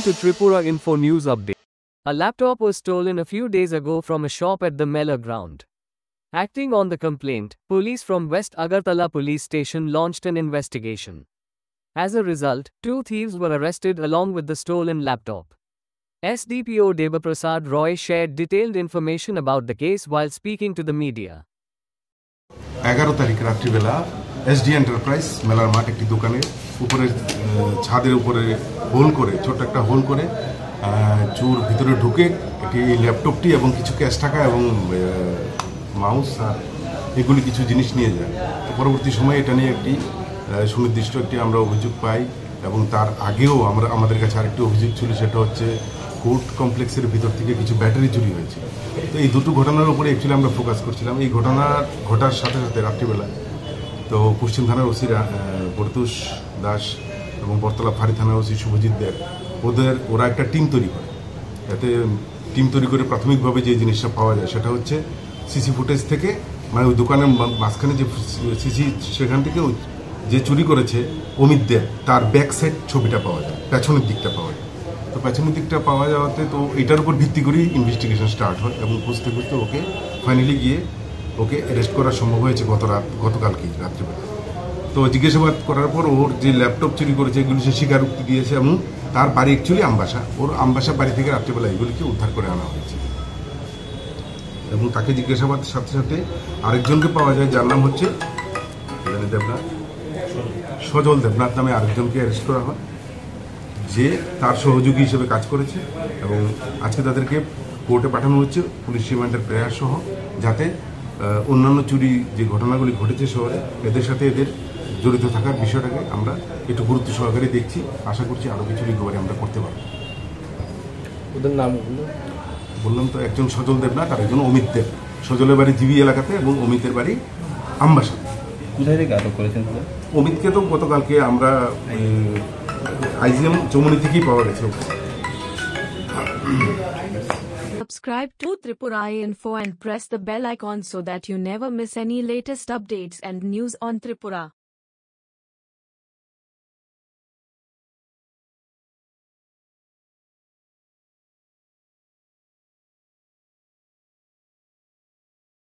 to Tripura Info News Update. A laptop was stolen a few days ago from a shop at the Mela ground. Acting on the complaint, police from West Agartala police station launched an investigation. As a result, 2 thieves were arrested along with the stolen laptop. SDPO Debaprasad Roy shared detailed information about the case while speaking to the media. 11 তারিখ রাত্রিবেলা SD enterprise মেলার মাঠ একটি দোকানের উপরে ছাদের উপরে whole করে ছোট একটা হোল করে চোর ভিতরে ঢুকে একটি ল্যাপটপটি এবং কিছু ক্যাশ টাকা এবং মাউস আর এগুলি কিছু জিনিস নিয়ে যায়। তো পরবর্তী সময়ে এটা নিয়ে একটি সুনির্দিষ্ট একটি আমরা অভিযোগ পাই এবং তার আগেও আমাদের কাছে আরেকটি অভিযোগ ছিল, সেটা হচ্ছে কোর্ট কমপ্লেক্সের ভিতর থেকে কিছু ব্যাটারি চুরি হয়েছে। তো এই দুটো ঘটনার উপরে অ্যাকচুয়ালি আমরা ফোকাস করছিলাম। এই ঘটার সাথে সাথে রাত্রিবেলা তো পশ্চিম থানার ওসি বরতুষ দাস এবং বরতলা ফাঁড়ি থানার ওসি শুভজিৎ দেব ওরা একটা টিম তৈরি করে। যাতে টিম তৈরি করে প্রাথমিকভাবে যে জিনিসটা পাওয়া যায় সেটা হচ্ছে সিসি ফুটেজ থেকে, মানে ওই দোকানের মাঝখানে যে সিসি সেখান থেকে যে চুরি করেছে অমিত দেব তার ব্যাক সাইড ছবিটা পাওয়া যায়, পেছনের দিকটা পাওয়া যায়। তো পেছনের দিকটা পাওয়া যাওয়াতে তো এটার উপর ভিত্তি করেই ইনভেস্টিগেশন স্টার্ট হয় এবং খুঁজতে খুঁজতে ওকে ফাইনালি গিয়ে ওকে অ্যারেস্ট করা সম্ভব হয়েছে গতকালকেই রাত্রিবেলা। তো জিজ্ঞাসাবাদ করার পর ওর যে ল্যাপটপ চুরি করেছে এগুলি সে স্বীকারোক্তি দিয়েছে এবং তার বাড়ি অ্যাকচুয়ালি আমবাসা, ওর আমবাসা বাড়ি থেকে রাত্রিবেলা এগুলিকে উদ্ধার করে আনা হয়েছে এবং তাকে জিজ্ঞাসাবাদের সাথে সাথে আরেকজনকে পাওয়া যায় যার নাম হচ্ছে দেবনাথ, সজল দেবনাথ নামে আরেকজনকে অ্যারেস্ট করা হয় যে তার সহযোগী হিসেবে কাজ করেছে এবং আজকে তাদেরকে কোর্টে পাঠানো হচ্ছে পুলিশ রিমান্ডের প্রেয়ার সহ, যাতে অন্যান্য চুরি যে ঘটনাগুলি ঘটেছে শহরে এদের সাথে এদের জড়িত থাকার বিষয়টাকে আমরা একটু গুরুত্ব সহকারে দেখছি। আশা করছি আরও কিছু রিকভারি আমরা করতে পারব। ওদের নামগুলো বললাম তো, একজন সজল দেবনাথ আর একজন অমিত দেব। সজলের বাড়ি জিবি এলাকাতে এবং অমিতের বাড়ি আমবাসা। কোথায় থেকে আটক করেছেন? অমিতকে তো গতকালকে আমরা আইজিএম চৌমনি থেকেই পাওয়া গেছে। Subscribe to Tripura Info and press the bell icon so that you never miss any latest updates and news on Tripura.